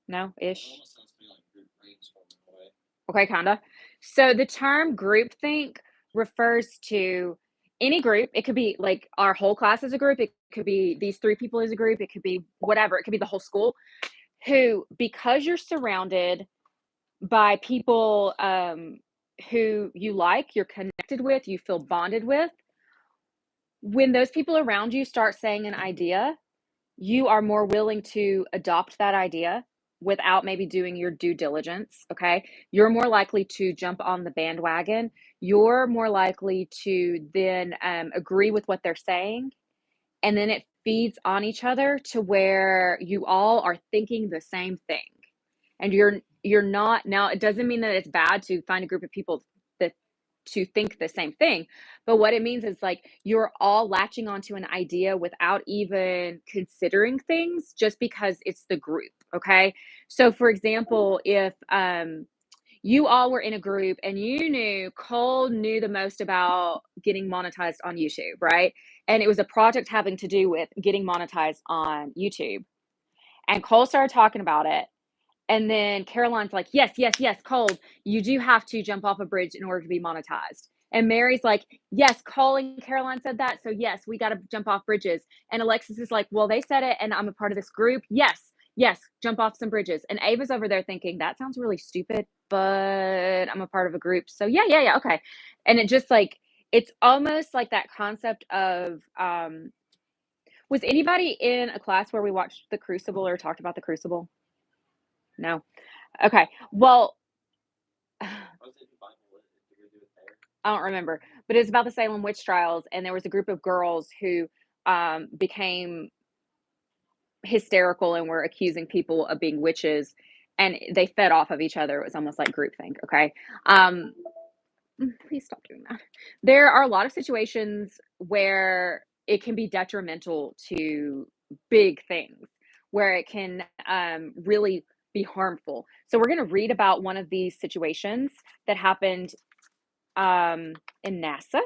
No, ish. Okay, kinda. So the term groupthink refers to any group. It could be like our whole class as a group. It could be these three people as a group. It could be whatever. It could be the whole school who, because you're surrounded by people who you like, you're connected with, you feel bonded with, when those people around you start saying an idea, you are more willing to adopt that idea without maybe doing your due diligence, okay? You're more likely to jump on the bandwagon. You're more likely to then agree with what they're saying. And then it feeds on each other to where you all are thinking the same thing. And you're not now it doesn't mean that it's bad to find a group of people that to think the same thing. But what it means is like you're all latching onto an idea without even considering things just because it's the group. Okay. So for example, if you all were in a group and you knew Cole knew the most about getting monetized on YouTube, right? And it was a project having to do with getting monetized on YouTube. And Cole started talking about it. And then Caroline's like, yes, yes, yes, Cole, you do have to jump off a bridge in order to be monetized. And Mary's like, yes, Cole and Caroline said that. So, yes, we got to jump off bridges. And Alexis is like, well, they said it and I'm a part of this group. Yes, yes, jump off some bridges. And Ava's over there thinking, that sounds really stupid, but I'm a part of a group. So, yeah, yeah, yeah, okay. And it just like, it's almost like that concept of, was anybody in a class where we watched The Crucible or talked about The Crucible? No. Okay. Well, I don't remember, but it's about the Salem witch trials, and there was a group of girls who became hysterical and were accusing people of being witches, and they fed off of each other. It was almost like groupthink. Okay. Um, please stop doing that. There are a lot of situations where it can be detrimental to big things, where it can really be harmful. So we're going to read about one of these situations that happened um, in NASA.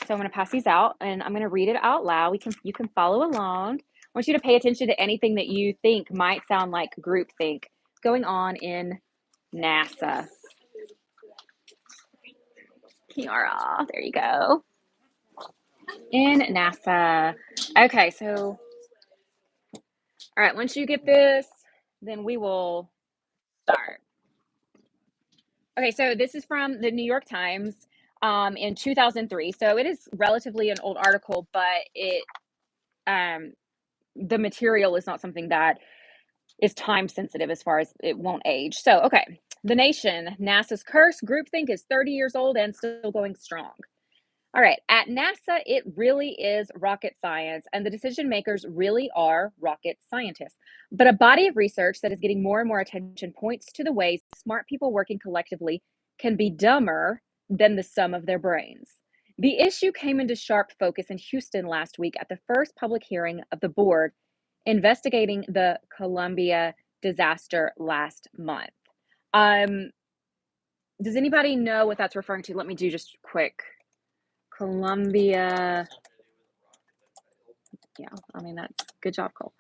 So I'm going to pass these out and I'm going to read it out loud. You can follow along. I want you to pay attention to anything that you think might sound like groupthink going on in NASA. Kiara, there you go. In NASA. Okay, so all right, once you get this, then we will start. Okay, so this is from the New York Times in 2003. So it is relatively an old article, but um, the material is not something that is time sensitive as far as it won't age. So, okay. The Nation, NASA's curse, groupthink is 30 years old and still going strong. All right. At NASA, it really is rocket science, and the decision makers really are rocket scientists. But a body of research that is getting more and more attention points to the ways smart people working collectively can be dumber than the sum of their brains. The issue came into sharp focus in Houston last week at the first public hearing of the board investigating the Columbia disaster last month. Um, does anybody know what that's referring to? Let me do just quick. Columbia. Yeah, I mean, that's good job, Cole.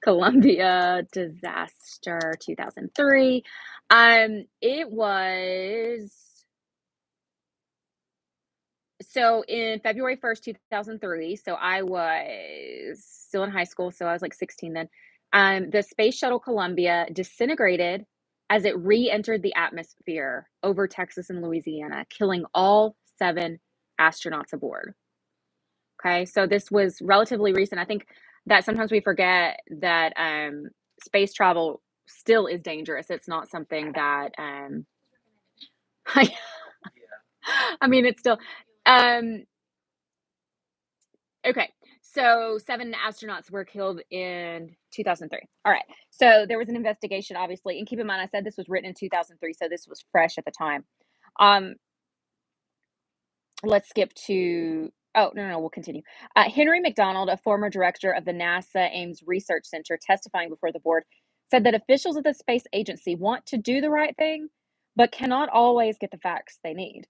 Columbia disaster 2003. It was so in February 1st, 2003. So I was still in high school, so I was like 16 then. The space shuttle Columbia disintegrated as it re-entered the atmosphere over Texas and Louisiana, killing all 7 astronauts aboard. Okay, so this was relatively recent. I think that sometimes we forget that space travel still is dangerous. It's not something that I mean, it's still um, okay. So 7 astronauts were killed in 2003. All right. So there was an investigation, obviously, and keep in mind, I said this was written in 2003, so this was fresh at the time. Um, let's skip to oh no, we'll continue. Henry McDonald, a former director of the NASA Ames Research Center testifying before the board, said that officials of the space agency want to do the right thing but cannot always get the facts they need.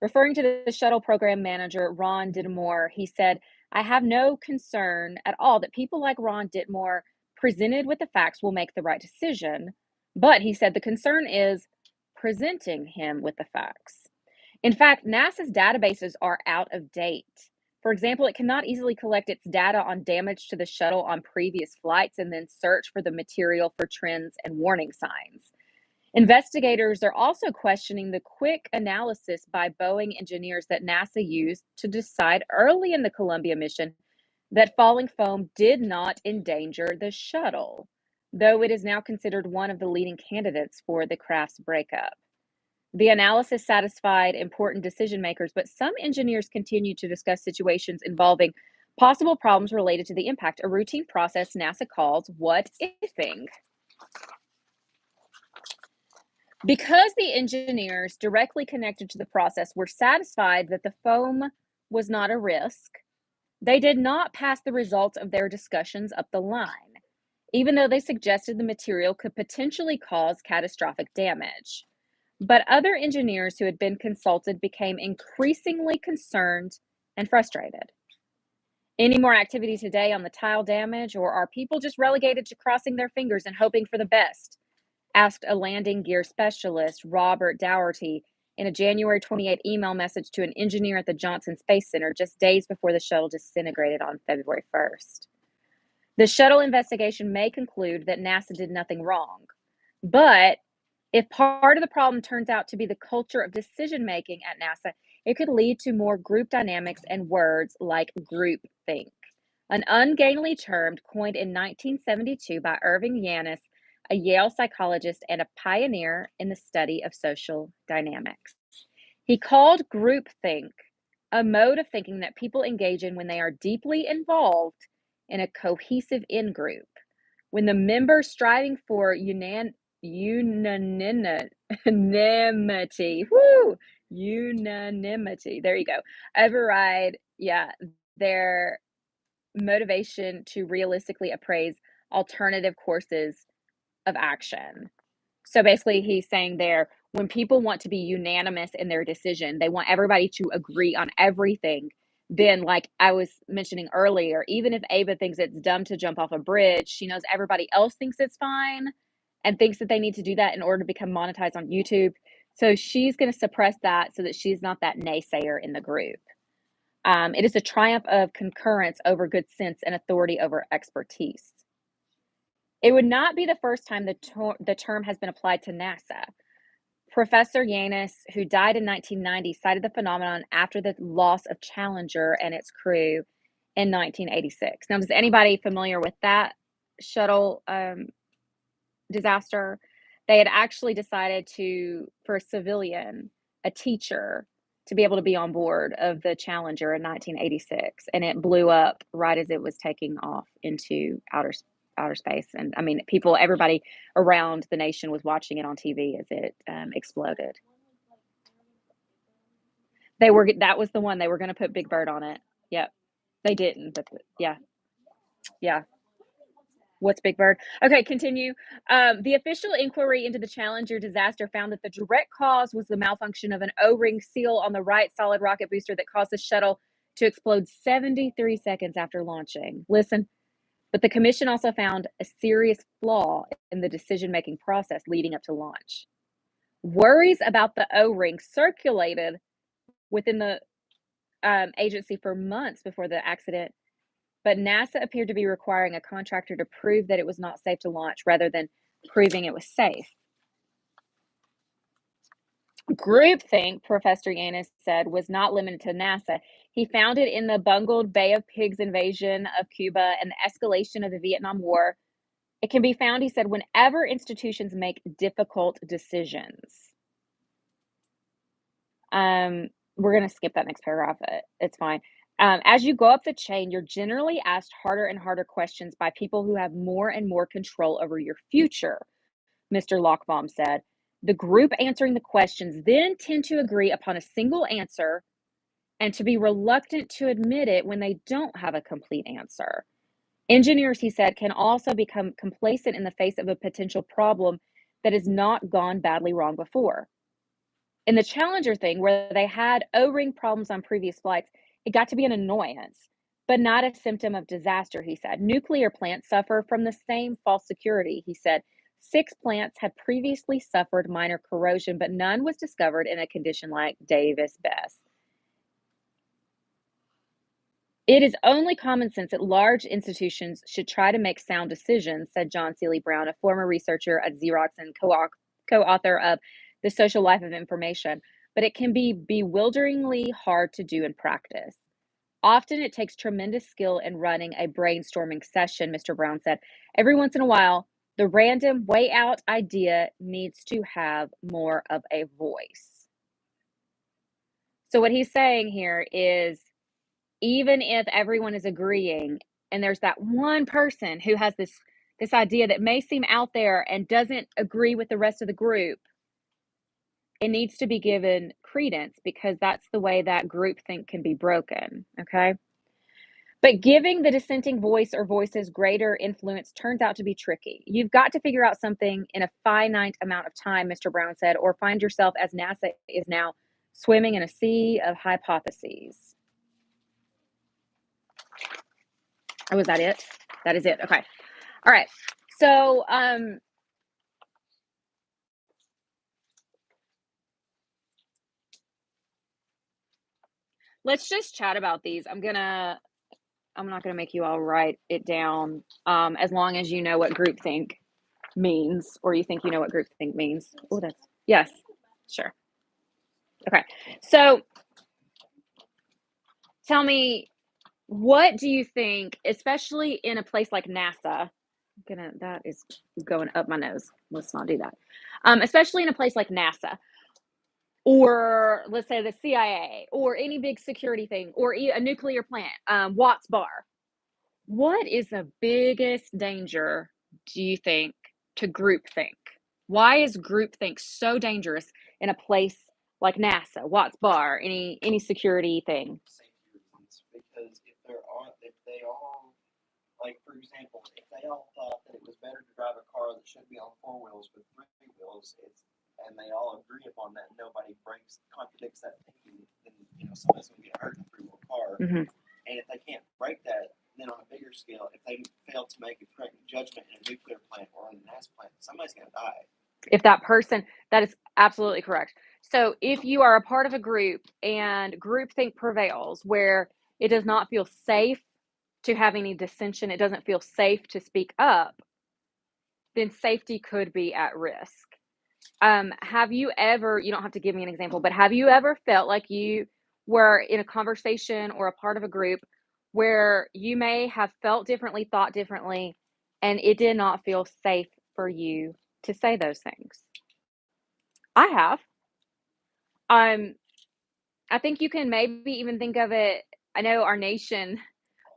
Referring to the shuttle program manager Ron Ditmore, he said, I have no concern at all that people like Ron Ditmore presented with the facts, will make the right decision. But he said the concern is presenting him with the facts. In fact, NASA's databases are out of date. For example, it cannot easily collect its data on damage to the shuttle on previous flights and then search for the material for trends and warning signs. Investigators are also questioning the quick analysis by Boeing engineers that NASA used to decide early in the Columbia mission that falling foam did not endanger the shuttle, though it is now considered one of the leading candidates for the craft's breakup. The analysis satisfied important decision makers, but some engineers continue to discuss situations involving possible problems related to the impact, a routine process NASA calls what ifing. Because the engineers directly connected to the process were satisfied that the foam was not a risk, they did not pass the results of their discussions up the line, even though they suggested the material could potentially cause catastrophic damage. But other engineers who had been consulted became increasingly concerned and frustrated. Any more activity today on the tile damage, or are people just relegated to crossing their fingers and hoping for the best? Asked a landing gear specialist, Robert Dougherty, in a January 28 email message to an engineer at the Johnson Space Center just days before the shuttle disintegrated on February 1st. The shuttle investigation may conclude that NASA did nothing wrong, but if part of the problem turns out to be the culture of decision making at NASA, it could lead to more group dynamics and words like groupthink, an ungainly term coined in 1972 by Irving Yanis, a Yale psychologist and a pioneer in the study of social dynamics. He called groupthink a mode of thinking that people engage in when they are deeply involved in a cohesive in-group, when the members striving for unanimity, there you go, override, their motivation to realistically appraise alternative courses of action. So basically, he's saying there, when people want to be unanimous in their decision, they want everybody to agree on everything. Then, like I was mentioning earlier, even if Ava thinks it's dumb to jump off a bridge, she knows everybody else thinks it's fine and thinks that they need to do that in order to become monetized on YouTube. So she's going to suppress that so that she's not that naysayer in the group. It is a triumph of concurrence over good sense and authority over expertise. It would not be the first time the term has been applied to NASA. Professor Yanis, who died in 1990, cited the phenomenon after the loss of Challenger and its crew in 1986. Now, is anybody familiar with that shuttle disaster? They had actually decided for a civilian, a teacher, to be able to be on board of the Challenger in 1986, and it blew up right as it was taking off into outer space. And I mean, everybody around the nation was watching it on TV as it exploded. That was the one they were going to put Big Bird on it. Yep, they didn't, but yeah. What's Big Bird? Okay, continue. The official inquiry into the Challenger disaster found that the direct cause was the malfunction of an O-ring seal on the right solid rocket booster that caused the shuttle to explode 73 seconds after launching. Listen, but the commission also found a serious flaw in the decision-making process leading up to launch. Worries about the O-ring circulated within the agency for months before the accident, but NASA appeared to be requiring a contractor to prove that it was not safe to launch rather than proving it was safe. Groupthink, Professor Yanis said, was not limited to NASA. He found it in the bungled Bay of Pigs invasion of Cuba and the escalation of the Vietnam War. It can be found, he said, whenever institutions make difficult decisions. We're going to skip that next paragraph. It's fine. As you go up the chain, you're generally asked harder and harder questions by people who have more and more control over your future, Mr. Lochbaum said. The group answering the questions then tend to agree upon a single answer and to be reluctant to admit it when they don't have a complete answer. Engineers, he said, can also become complacent in the face of a potential problem that has not gone badly wrong before. In the Challenger thing, where they had O-ring problems on previous flights, it got to be an annoyance. but not a symptom of disaster, he said. Nuclear plants suffer from the same false security, he said. 6 plants had previously suffered minor corrosion, but none was discovered in a condition like Davis Best. It is only common sense that large institutions should try to make sound decisions, said John Seeley Brown, a former researcher at Xerox and co-author of The Social Life of Information. But it can be bewilderingly hard to do in practice. Often it takes tremendous skill in running a brainstorming session, Mr. Brown said. Every once in a while, the random way out idea needs to have more of a voice. So, what he's saying here is even if everyone is agreeing and there's that one person who has this idea that may seem out there and doesn't agree with the rest of the group, it needs to be given credence because that's the way that groupthink can be broken, okay? But giving the dissenting voice or voices greater influence turns out to be tricky. You've got to figure out something in a finite amount of time, Mr. Brown said, or find yourself, as NASA is now, swimming in a sea of hypotheses. Oh, was that it? That is it. Okay. All right. So, let's just chat about these. I'm not gonna make you all write it down, as long as you know what groupthink means, or you think you know what groupthink means. Oh, that's yes, sure. Okay. So, tell me, what do you think, especially in a place like NASA? That is going up my nose. Let's not do that. Especially in a place like NASA, or let's say the CIA, or any big security thing, or a nuclear plant, Watts Bar. What is the biggest danger, do you think, to groupthink? Why is groupthink so dangerous in a place like NASA, Watts Bar, any security thing? Safety reasons. Because if they all, like for example, if they all thought that it was better to drive a car that should be on 4 wheels with 3 wheels, and they all agree upon that, and nobody contradicts that thinking, then somebody's going to get hurt in a 3-wheel car. Mm-hmm. And if they can't break that, then on a bigger scale, if they fail to make a correct judgment in a nuclear plant or in a NASA plant, somebody's going to die. If that person, that is absolutely correct. So if you are a part of a group and groupthink prevails where it does not feel safe to have any dissension, it doesn't feel safe to speak up, then safety could be at risk. Have you ever, you don't have to give me an example, but have you ever felt like you were in a conversation or a part of a group where you may have felt differently, thought differently, and it did not feel safe for you to say those things? I have. Um, I think you can maybe even think of it. I know our nation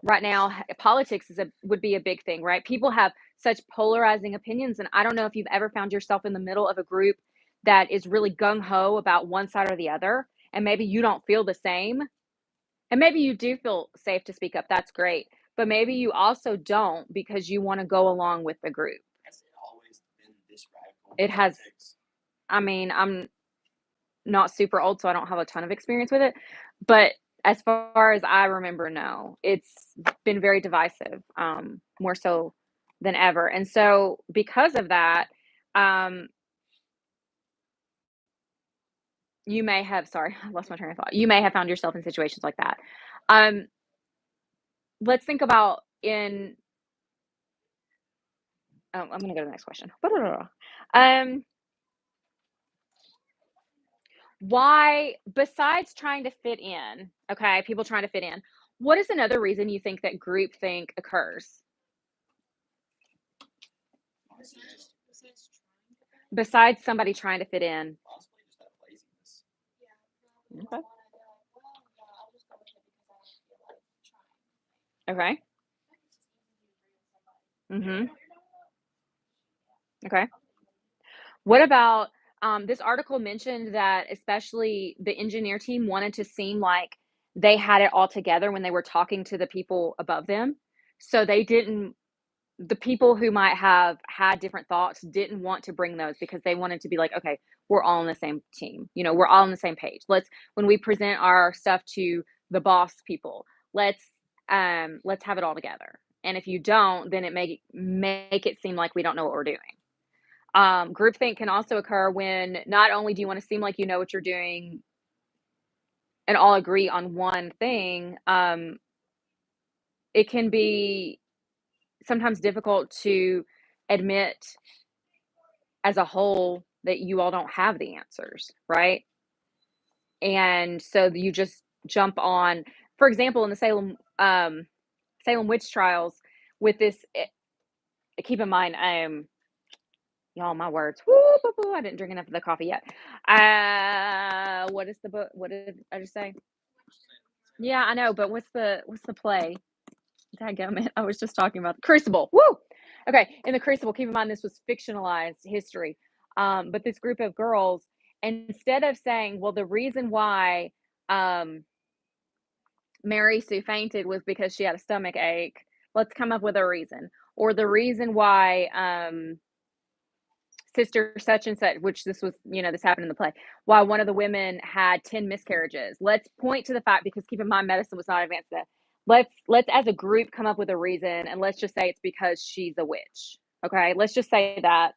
right now, politics would be a big thing, right? People have such polarizing opinions, and I don't know if you've ever found yourself in the middle of a group that is really gung ho about one side or the other, and maybe you don't feel the same, and maybe you do feel safe to speak up. That's great, but maybe you also don't because you want to go along with the group. Has it always been this radical? It has. I mean, I'm not super old, so I don't have a ton of experience with it. But as far as I remember, no, it's been very divisive, more so than ever. And so, because of that, um, you may have, sorry, I lost my train of thought. You may have found yourself in situations like that. Um, let's think about I'm going to go to the next question. Um, why, besides trying to fit in, okay, people trying to fit in, what is another reason you think that groupthink occurs? Besides somebody trying to fit in. Possibly just that laziness. Okay. Okay. Mhm. Okay. What about this article mentioned that especially the engineer team wanted to seem like they had it all together when they were talking to the people above them. So they didn't, the people who might have had different thoughts didn't want to bring those because they wanted to be like, okay, we're all on the same team. We're all on the same page. Let's, when we present our stuff to the boss people, let's let's have it all together. And if you don't, then it make it seem like we don't know what we're doing. Groupthink can also occur when not only do you want to seem like you know what you're doing and all agree on one thing, it can be sometimes difficult to admit as a whole that you all don't have the answers, right? And so you just jump on, for example, in the Salem witch trials with this, keep in mind, y'all, my words. Woo, boo, boo, I didn't drink enough of the coffee yet. What is the book? What did I just say? Yeah, I know, but what's the play? Dadgummit, I was just talking about the Crucible. Woo! Okay, in the Crucible, keep in mind this was fictionalized history. But this group of girls, instead of saying, well, the reason why um, Mary Sue fainted was because she had a stomach ache, let's come up with a reason. Or the reason why sister such and such, which this was, this happened in the play, why one of the women had 10 miscarriages. Let's point to the fact, because keep in mind, medicine was not advanced then. Let's as a group come up with a reason, and let's just say it's because she's a witch. Okay, let's just say that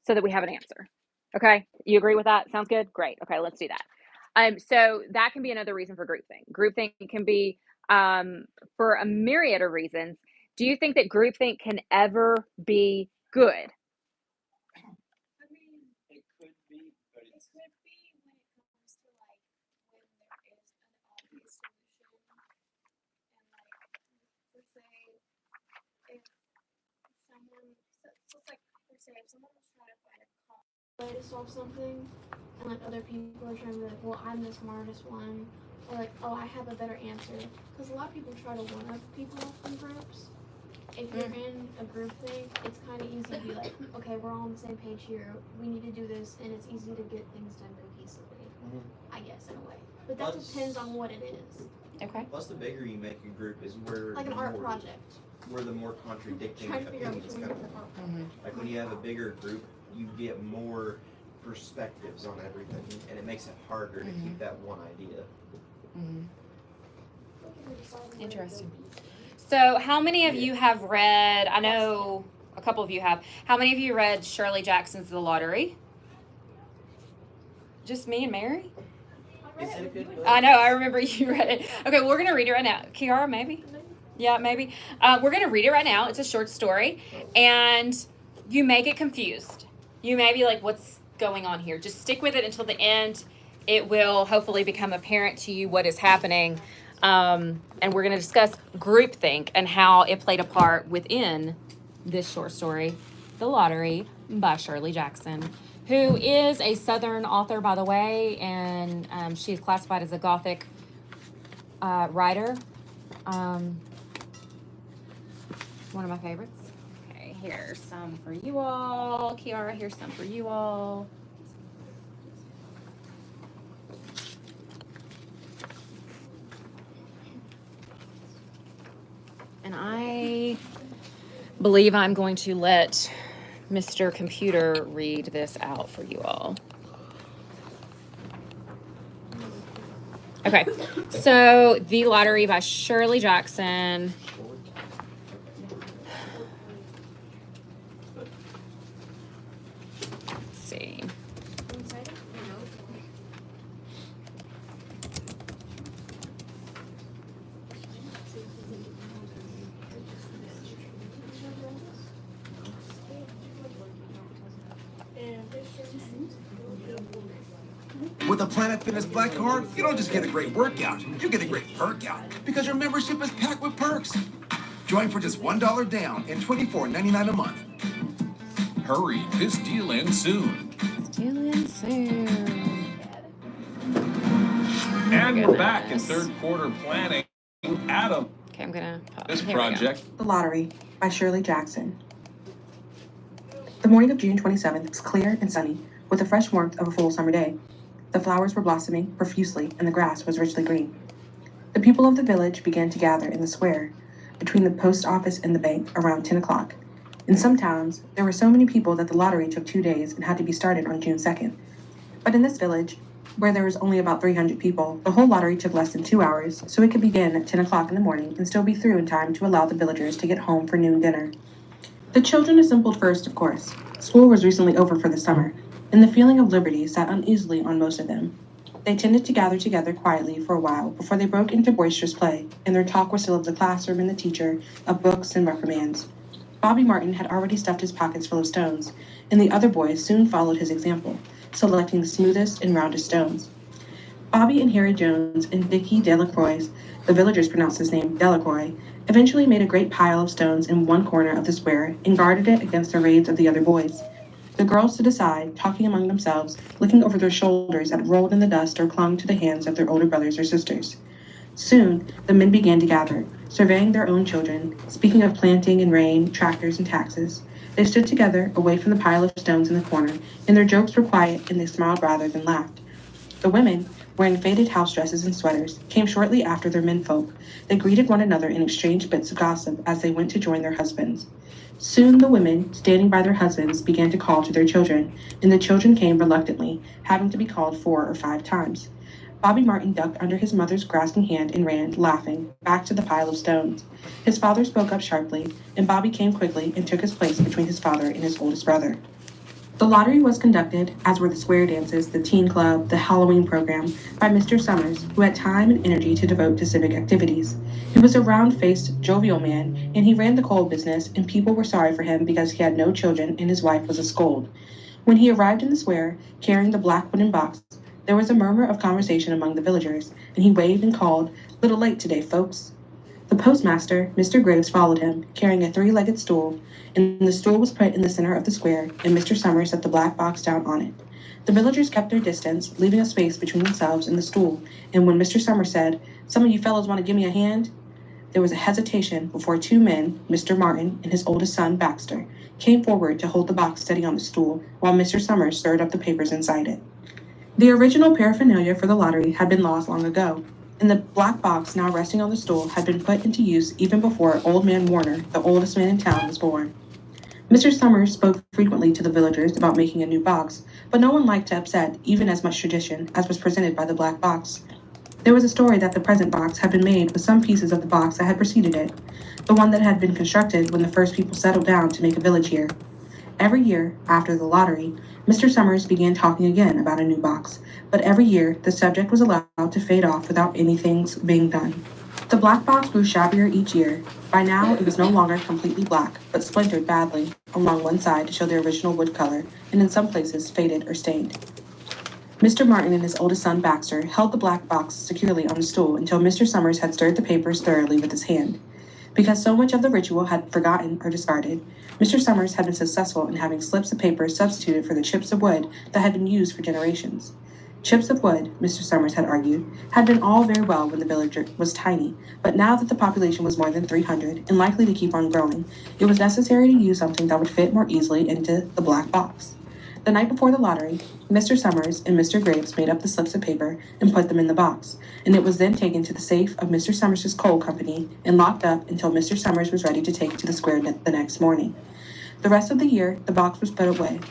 so that we have an answer. Okay, you agree with that? Sounds good. Great. Okay, let's do that. So that can be another reason for groupthink. Groupthink can be for a myriad of reasons. Do you think that groupthink can ever be good? It could be, but It it's could be when it comes to like when there is an obvious solution, and like per se, if someone, so it's like per se, if someone was trying to find a common way to solve something, and like other people are trying to be like, well, I'm the smartest one, or like, oh, I have a better answer, because a lot of people try to one up people in groups. If you're in a group thing, it's kind of easy to be like, okay, we're all on the same page here. We need to do this, and it's easy to get things done cohesively. I guess in a way, but that depends on what it is. Okay. Plus, the bigger you make a group is where Like an art project. Where the more contradicting Trying to figure out opinions which come one is from. the art project. Like when you have a bigger group, you get more perspectives on everything, and it makes it harder to keep that one idea. Interesting. So, how many of you have read? I know a couple of you have. How many of you read Shirley Jackson's The Lottery? Just me and Mary? I know, I remember you read it. Okay, we're going to read it right now. Kiara, maybe? Yeah, maybe. We're going to read it right now. It's a short story. And you may get confused. You may be like, what's going on here? Just stick with it until the end. It will hopefully become apparent to you what is happening. And we're going to discuss groupthink and how it played a part within this short story, The Lottery by Shirley Jackson, who is a Southern author, by the way, and she is classified as a Gothic writer. One of my favorites. Okay, here's some for you all. Kiara, here's some for you all. And I believe I'm going to let Mr. Computer read this out for you all. Okay, so The Lottery by Shirley Jackson. Let's see. With a Planet Fitness Black Card, you don't just get a great workout, you get a great perk out because your membership is packed with perks. Join for just $1 down and $24.99 a month. Hurry, this deal ends soon. And we're back in third quarter planning. Adam. Okay, I'm gonna pause. This project. The Lottery by Shirley Jackson. The morning of June 27th was clear and sunny, with the fresh warmth of a full summer day. The flowers were blossoming profusely, and the grass was richly green. The people of the village began to gather in the square between the post office and the bank around 10 o'clock. In some towns, there were so many people that the lottery took 2 days and had to be started on June 2nd. But in this village, where there was only about 300 people, the whole lottery took less than 2 hours, so it could begin at 10 o'clock in the morning and still be through in time to allow the villagers to get home for noon dinner. The children assembled first, of course. School was recently over for the summer, and the feeling of liberty sat uneasily on most of them. They tended to gather together quietly for a while before they broke into boisterous play, and their talk was still of the classroom and the teacher, of books and reprimands. Bobby Martin had already stuffed his pockets full of stones, and the other boys soon followed his example, selecting the smoothest and roundest stones. Bobby and Harry Jones and Dickie Delacroix, the villagers pronounced his name Delacroix, eventually made a great pile of stones in one corner of the square and guarded it against the raids of the other boys. The girls stood aside, talking among themselves, looking over their shoulders at rolled in the dust or clung to the hands of their older brothers or sisters. Soon the men began to gather, surveying their own children, speaking of planting and rain, tractors and taxes. They stood together, away from the pile of stones in the corner, and their jokes were quiet and they smiled rather than laughed. The women, wearing faded house dresses and sweaters, came shortly after their menfolk. They greeted one another and exchanged bits of gossip as they went to join their husbands. Soon the women, standing by their husbands, began to call to their children, and the children came reluctantly, having to be called 4 or 5 times. Bobby Martin ducked under his mother's grasping hand and ran, laughing, back to the pile of stones. His father spoke up sharply, and Bobby came quickly and took his place between his father and his oldest brother. The lottery was conducted, as were the square dances, the teen club, the Halloween program, by Mr. Summers, who had time and energy to devote to civic activities. He was a round-faced, jovial man, and he ran the coal business, and people were sorry for him because he had no children and his wife was a scold. When he arrived in the square, carrying the black wooden box, there was a murmur of conversation among the villagers, and he waved and called, "Little late today, folks." The postmaster, Mr. Graves, followed him, carrying a three-legged stool, and the stool was put in the center of the square, and Mr. Summers set the black box down on it. The villagers kept their distance, leaving a space between themselves and the stool, and when Mr. Summers said, "Some of you fellows want to give me a hand?" there was a hesitation before two men, Mr. Martin and his oldest son, Baxter, came forward to hold the box steady on the stool while Mr. Summers stirred up the papers inside it. The original paraphernalia for the lottery had been lost long ago, and the black box now resting on the stool had been put into use even before Old Man Warner, the oldest man in town, was born. Mr. Summers spoke frequently to the villagers about making a new box, but no one liked to upset even as much tradition as was presented by the black box. There was a story that the present box had been made with some pieces of the box that had preceded it, the one that had been constructed when the first people settled down to make a village here. Every year, after the lottery, Mr. Summers began talking again about a new box, but every year the subject was allowed to fade off without anything being done. The black box grew shabbier each year. By now it was no longer completely black, but splintered badly along one side to show the original wood color, and in some places faded or stained. Mr. Martin and his oldest son Baxter held the black box securely on a stool until Mr. Summers had stirred the papers thoroughly with his hand. Because so much of the ritual had forgotten or discarded, Mr. Summers had been successful in having slips of paper substituted for the chips of wood that had been used for generations. Chips of wood, Mr. Summers had argued, had been all very well when the village was tiny, but now that the population was more than 300 and likely to keep on growing, it was necessary to use something that would fit more easily into the black box. The night before the lottery, Mr. Summers and Mr. Graves made up the slips of paper and put them in the box, and it was then taken to the safe of Mr. Summers's coal company and locked up until Mr. Summers was ready to take it to the square the next morning. The rest of the year, the box was put away.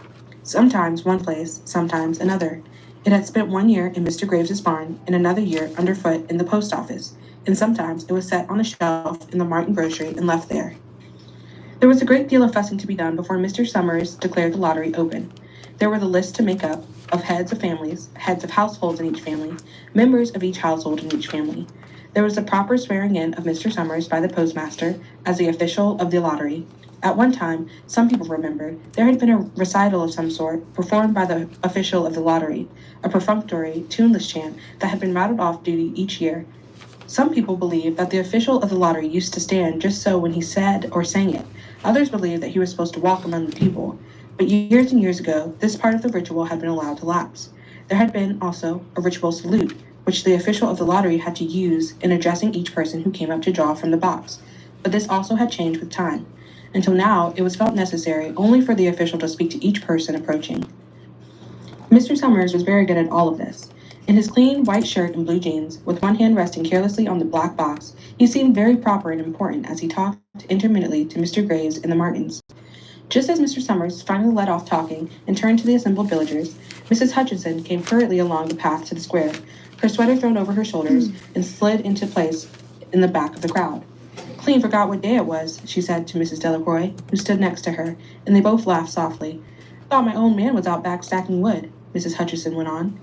Sometimes one place, sometimes another. It had spent 1 year in Mr. Graves's barn and another year underfoot in the post office, and sometimes it was set on a shelf in the Martin grocery and left there. There was a great deal of fussing to be done before Mr. Summers declared the lottery open. There were the lists to make up of heads of families, heads of households in each family, members of each household in each family. There was the proper swearing in of Mr. Summers by the postmaster as the official of the lottery. At one time, some people remembered, there had been a recital of some sort performed by the official of the lottery, a perfunctory, tuneless chant that had been rattled off duty each year. Some people believed that the official of the lottery used to stand just so when he said or sang it. Others believed that he was supposed to walk among the people. But years and years ago, this part of the ritual had been allowed to lapse. There had been also a ritual salute, which the official of the lottery had to use in addressing each person who came up to draw from the box. But this also had changed with time. Until now, it was felt necessary only for the official to speak to each person approaching. Mr. Summers was very good at all of this. In his clean white shirt and blue jeans, with one hand resting carelessly on the black box, he seemed very proper and important as he talked intermittently to Mr. Graves and the Martins. Just as Mr. Summers finally let off talking and turned to the assembled villagers, Mrs. Hutchinson came hurriedly along the path to the square, her sweater thrown over her shoulders and slid into place in the back of the crowd. Clean forgot what day it was, she said to Mrs. Delacroix, who stood next to her, and they both laughed softly. Thought my old man was out back stacking wood, Mrs. Hutchinson went on.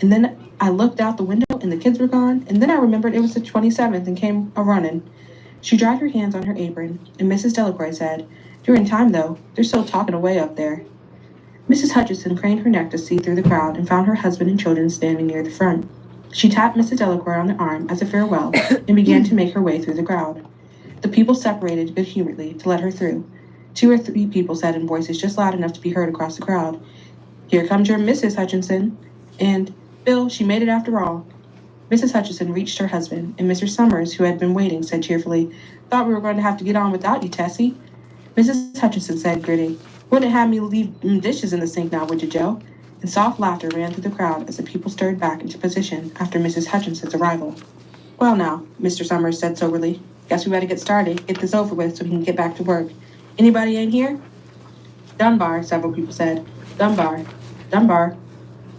And then I looked out the window and the kids were gone, and then I remembered it was the 27th and came a running. She dried her hands on her apron, and Mrs. Delacroix said, You're in time, though. They're still talking away up there. Mrs. Hutchinson craned her neck to see through the crowd and found her husband and children standing near the front. She tapped Mrs. Delacroix on the arm as a farewell and began to make her way through the crowd. The people separated good-humoredly to let her through. 2 or 3 people said in voices just loud enough to be heard across the crowd, Here comes your Mrs. Hutchinson. And, Bill, she made it after all. Mrs. Hutchinson reached her husband, and Mr. Summers, who had been waiting, said cheerfully, Thought we were going to have to get on without you, Tessie. Mrs. Hutchinson said, gritty, Wouldn't have me leave dishes in the sink now, would you, Joe? And soft laughter ran through the crowd as the people stirred back into position after Mrs. Hutchinson's arrival. Well now, Mr. Summers said soberly, Guess we better get started, get this over with so we can get back to work. Anybody in here? Dunbar, several people said. Dunbar. Dunbar.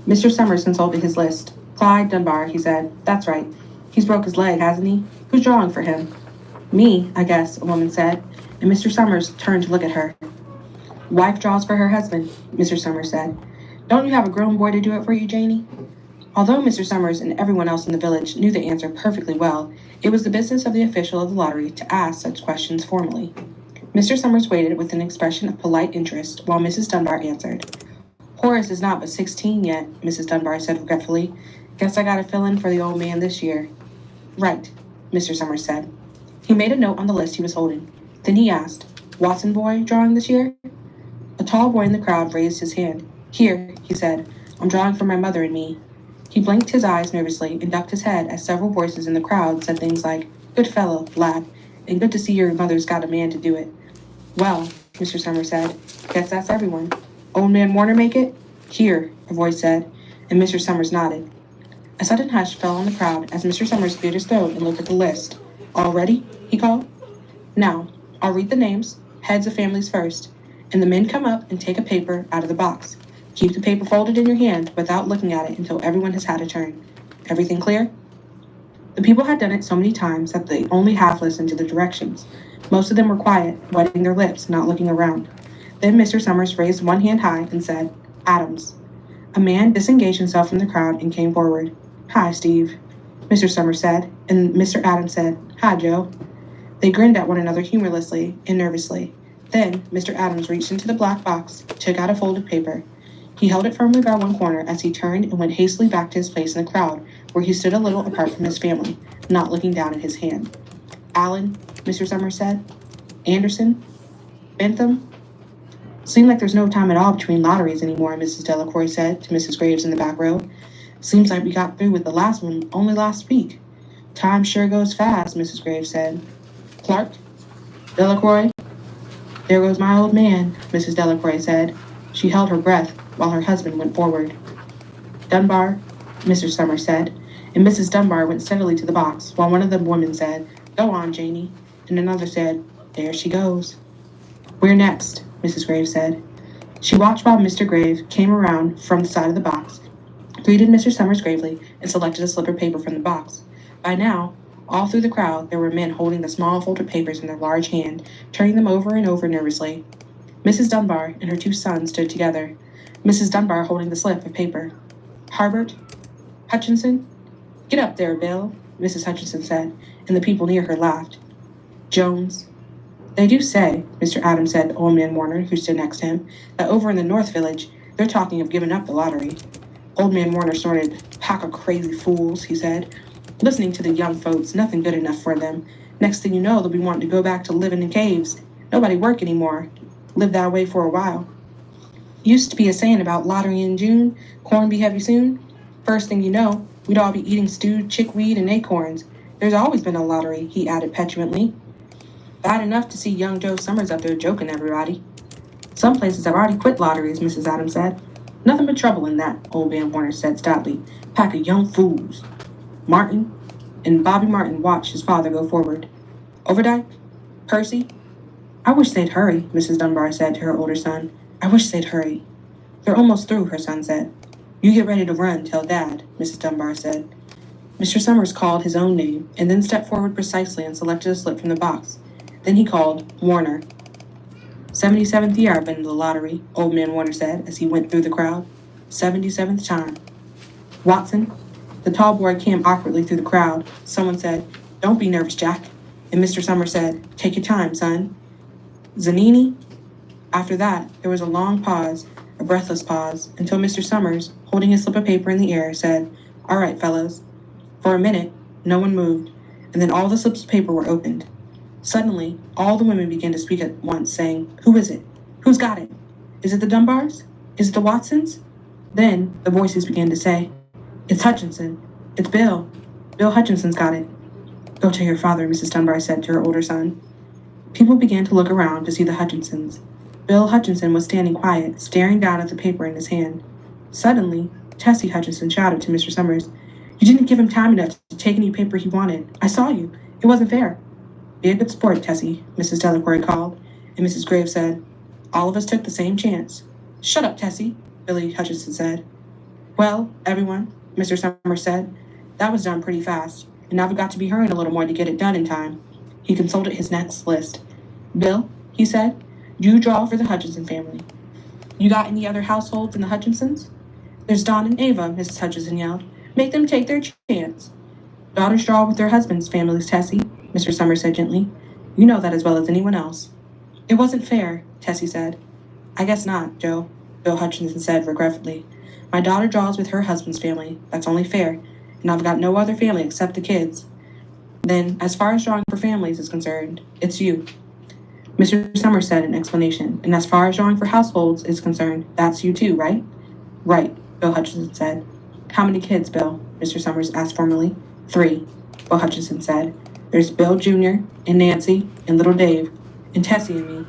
Mr. Summers consulted his list. Clyde Dunbar, he said. That's right. He's broke his leg, hasn't he? Who's drawing for him? Me, I guess, a woman said, and Mr. Summers turned to look at her. Wife draws for her husband, Mr. Summers said. Don't you have a grown boy to do it for you, Janie? Although Mr. Summers and everyone else in the village knew the answer perfectly well, it was the business of the official of the lottery to ask such questions formally. Mr. Summers waited with an expression of polite interest while Mrs. Dunbar answered. Horace is not but 16 yet, Mrs. Dunbar said regretfully. Guess I got a fill-in for the old man this year. Right, Mr. Summers said. He made a note on the list he was holding. Then he asked, Watson boy drawing this year? A tall boy in the crowd raised his hand. Here, he said, I'm drawing for my mother and me. He blinked his eyes nervously and ducked his head as several voices in the crowd said things like, Good fellow, lad, and good to see your mother's got a man to do it. Well, Mr. Summers said, guess that's everyone. Old man Warner make it? Here, a voice said, and Mr. Summers nodded. A sudden hush fell on the crowd as Mr. Summers cleared his throat and looked at the list. All ready? He called. Now, I'll read the names, heads of families first, and the men come up and take a paper out of the box. Keep the paper folded in your hand without looking at it until everyone has had a turn. Everything clear? The people had done it so many times that they only half listened to the directions. Most of them were quiet, wetting their lips, not looking around. Then Mr. Summers raised one hand high and said, Adams. A man disengaged himself from the crowd and came forward. Hi, Steve, Mr. Summers said, and Mr. Adams said, Hi, Joe. They grinned at one another humorlessly and nervously. Then Mr. Adams reached into the black box, took out a folded paper. He held it firmly by one corner as he turned and went hastily back to his place in the crowd, where he stood a little apart from his family, not looking down at his hand. Allen, Mr. Summers said. Anderson? Bentham? Seemed like there's no time at all between lotteries anymore, Mrs. Delacroix said to Mrs. Graves in the back row. Seems like we got through with the last one only last week. Time sure goes fast, Mrs. Graves said. Clark? Delacroix? There goes my old man, Mrs. Delacroix said. She held her breath while her husband went forward. Dunbar, Mr. Summers said, and Mrs. Dunbar went steadily to the box, while one of the women said, Go on, Janie, and another said, There she goes. Where next? Mrs. Graves said. She watched while Mr. Grave came around from the side of the box, greeted Mr. Summers gravely, and selected a slip of paper from the box. By now, all through the crowd, there were men holding the small folded papers in their large hand, turning them over and over nervously. Mrs. Dunbar and her 2 sons stood together, Mrs. Dunbar holding the slip of paper. Harbert? Hutchinson? Get up there, Bill, Mrs. Hutchinson said, and the people near her laughed. Jones? They do say, Mr. Adams said to old man Warner, who stood next to him, that over in the North Village, they're talking of giving up the lottery. Old man Warner snorted. Pack of crazy fools, he said. Listening to the young folks, nothing good enough for them. Next thing you know, they'll be wanting to go back to living in caves. Nobody work anymore. Live that way for a while. Used to be a saying about lottery in June, corn be heavy soon. First thing you know, we'd all be eating stewed chickweed and acorns. There's always been a lottery, he added petulantly. Bad enough to see young Joe Summers up there joking everybody. Some places have already quit lotteries, Mrs. Adams said. Nothing but trouble in that, old man Warner said stoutly. Pack of young fools. Martin and Bobby Martin watched his father go forward. Overdyke? Percy? I wish they'd hurry, Mrs. Dunbar said to her older son. I wish they'd hurry. They're almost through, her son said. You get ready to run, tell Dad, Mrs. Dunbar said. Mr. Summers called his own name and then stepped forward precisely and selected a slip from the box. Then he called Warner. 77th year I've been in the lottery, old man Warner said as he went through the crowd. 77th time. Watson. The tall boy came awkwardly through the crowd. Someone said, Don't be nervous, Jack. And Mr. Summers said, Take your time, son. Zanini. After that, there was a long pause, a breathless pause, until Mr. Summers, holding his slip of paper in the air, said, All right, fellows. For a minute, no one moved, and then all the slips of paper were opened. Suddenly, all the women began to speak at once, saying, Who is it? Who's got it? Is it the Dunbars? Is it the Watsons? Then the voices began to say, It's Hutchinson. It's Bill. Bill Hutchinson's got it. Go tell your father, Mrs. Dunbar said to her older son. People began to look around to see the Hutchinsons. Bill Hutchinson was standing quiet, staring down at the paper in his hand. Suddenly, Tessie Hutchinson shouted to Mr. Summers, You didn't give him time enough to take any paper he wanted. I saw you. It wasn't fair. Be a good sport, Tessie, Mrs. Delacour called, and Mrs. Graves said, All of us took the same chance. Shut up, Tessie, Billy Hutchinson said. Well, everyone, Mr. Summers said, that was done pretty fast, and now we've got to be hurrying a little more to get it done in time. He consulted his next list. Bill, he said, you draw for the Hutchinson family. You got any other households in the Hutchinsons? There's Don and Ava, Mrs. Hutchinson yelled. Make them take their chance. Daughters draw with their husbands' families, Tessie, Mr. Summers said gently. You know that as well as anyone else. It wasn't fair, Tessie said. I guess not, Joe, Bill Hutchinson said regretfully. My daughter draws with her husband's family. That's only fair, and I've got no other family except the kids. Then, as far as drawing for families is concerned, it's you. Mr. Summers said in explanation, and as far as drawing for households is concerned, that's you too, right? Right, Bill Hutchinson said. How many kids, Bill? Mr. Summers asked formally. 3, Bill Hutchinson said. There's Bill Jr. and Nancy and little Dave and Tessie and me.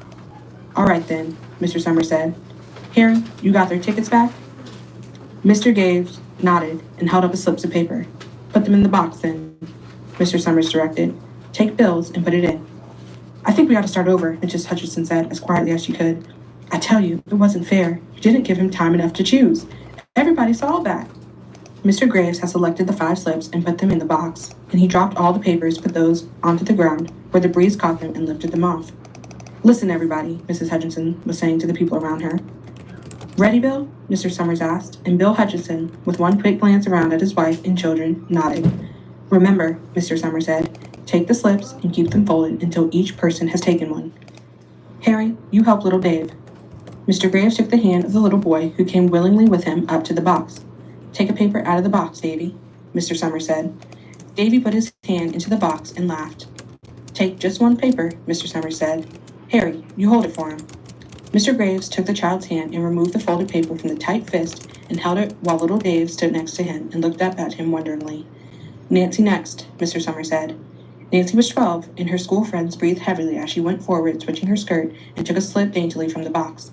All right then, Mr. Summers said. Harry, you got their tickets back? Mr. Graves nodded and held up the slips of paper. Put them in the box then, Mr. Summers directed. Take Bill's and put it in. I think we ought to start over, Mrs. Hutchinson said as quietly as she could. I tell you, it wasn't fair. You didn't give him time enough to choose. Everybody saw that. Mr. Graves had selected the 5 slips and put them in the box, and he dropped all the papers, put those onto the ground, where the breeze caught them and lifted them off. Listen, everybody, Mrs. Hutchinson was saying to the people around her. Ready, Bill? Mr. Summers asked, and Bill Hutchinson, with one quick glance around at his wife and children, nodded. Remember, Mr. Summers said, take the slips and keep them folded until each person has taken one. Harry, you help little Dave. Mr. Graves took the hand of the little boy who came willingly with him up to the box. Take a paper out of the box, Davy, Mr. Summers said. Davy put his hand into the box and laughed. Take just one paper, Mr. Summers said. Harry, you hold it for him. Mr. Graves took the child's hand and removed the folded paper from the tight fist and held it while little Dave stood next to him and looked up at him wonderingly. Nancy next, Mr. Summers said. Nancy was 12, and her school friends breathed heavily as she went forward, switching her skirt, and took a slip daintily from the box.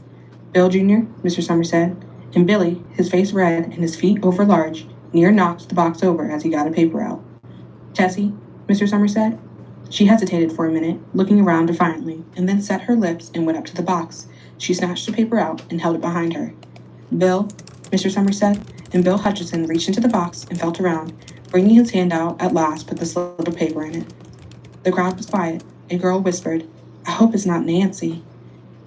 Bill Jr., Mr. Summers said, and Billy, his face red and his feet overlarge, near knocked the box over as he got a paper out. Tessie, Mr. Summers said. She hesitated for a minute, looking around defiantly, and then set her lips and went up to the box. She snatched the paper out and held it behind her. Bill, Mr. Summers said, and Bill Hutchinson reached into the box and felt around, bringing his hand out at last put the slip of paper in it. The crowd was quiet. A girl whispered, I hope it's not Nancy.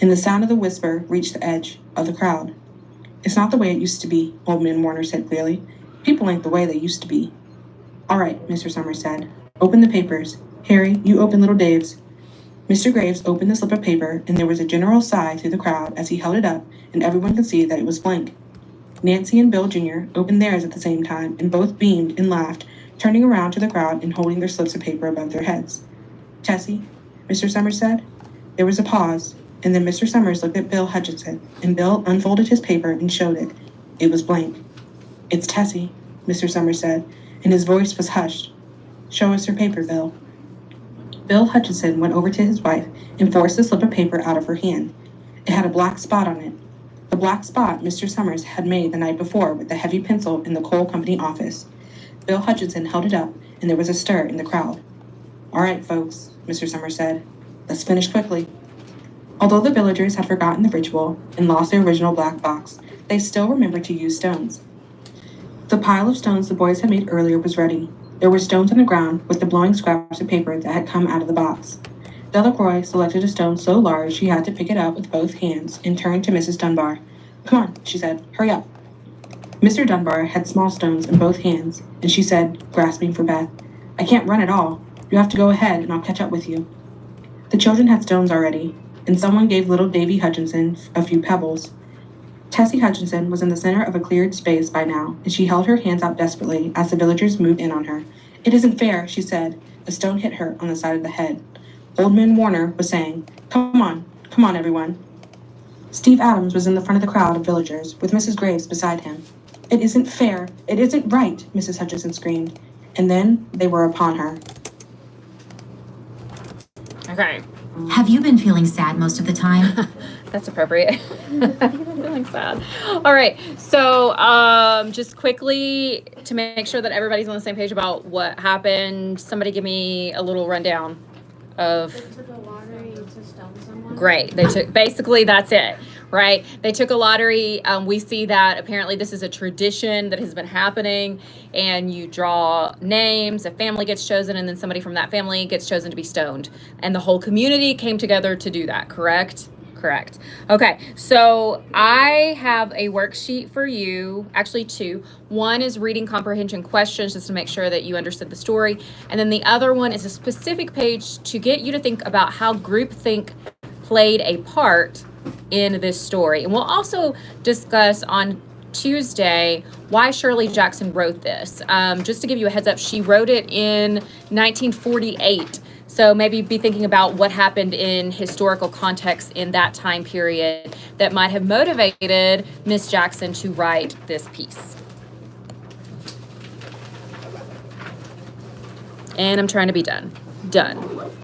And the sound of the whisper reached the edge of the crowd. It's not the way it used to be, old man Warner said clearly. People ain't the way they used to be. All right, Mr. Summers said. Open the papers. Harry, you open little Dave's. Mr. Graves opened the slip of paper, and there was a general sigh through the crowd as he held it up, and everyone could see that it was blank. Nancy and Bill Jr. opened theirs at the same time, and both beamed and laughed, turning around to the crowd and holding their slips of paper above their heads. Tessie, Mr. Summers said. There was a pause, and then Mr. Summers looked at Bill Hutchinson, and Bill unfolded his paper and showed it. It was blank. It's Tessie, Mr. Summers said, and his voice was hushed. Show us her paper, Bill. Bill Hutchinson went over to his wife and forced the slip of paper out of her hand. It had a black spot on it. The black spot Mr. Summers had made the night before with the heavy pencil in the coal company office. Bill Hutchinson held it up, and there was a stir in the crowd. All right, folks, Mr. Summers said. Let's finish quickly. Although the villagers had forgotten the ritual and lost their original black box, they still remembered to use stones. The pile of stones the boys had made earlier was ready. There were stones on the ground with the blowing scraps of paper that had come out of the box. Delacroix selected a stone so large she had to pick it up with both hands and turned to Mrs. Dunbar. "Come on," she said. "Hurry up." Mr. Dunbar had small stones in both hands, and she said, grasping for breath, "I can't run at all. You have to go ahead and I'll catch up with you." The children had stones already, and someone gave little Davy Hutchinson a few pebbles. Tessie Hutchinson was in the center of a cleared space by now, and she held her hands out desperately as the villagers moved in on her. "It isn't fair," she said. A stone hit her on the side of the head. Old Man Warner was saying, come on, everyone." Steve Adams was in the front of the crowd of villagers, with Mrs. Graves beside him. "It isn't fair. It isn't right," Mrs. Hutchinson screamed. And then they were upon her. Okay. Have you been feeling sad most of the time? That's appropriate. I'm feeling sad. All right. So just quickly to make sure that everybody's on the same page about what happened, somebody give me a little rundown of. They took a lottery to stone someone. Great. They took, basically that's it, right? They took a lottery. We see that apparently this is a tradition that has been happening, and you draw names, a family gets chosen, and then somebody from that family gets chosen to be stoned. And the whole community came together to do that, correct? Correct. Okay, so I have a worksheet for you, actually two. One is reading comprehension questions just to make sure that you understood the story. And then the other one is a specific page to get you to think about how groupthink played a part in this story. And we'll also discuss on Tuesday why Shirley Jackson wrote this. Just to give you a heads up, she wrote it in 1948. So maybe be thinking about what happened in historical context in that time period that might have motivated Miss Jackson to write this piece. And I'm trying to be done. Done.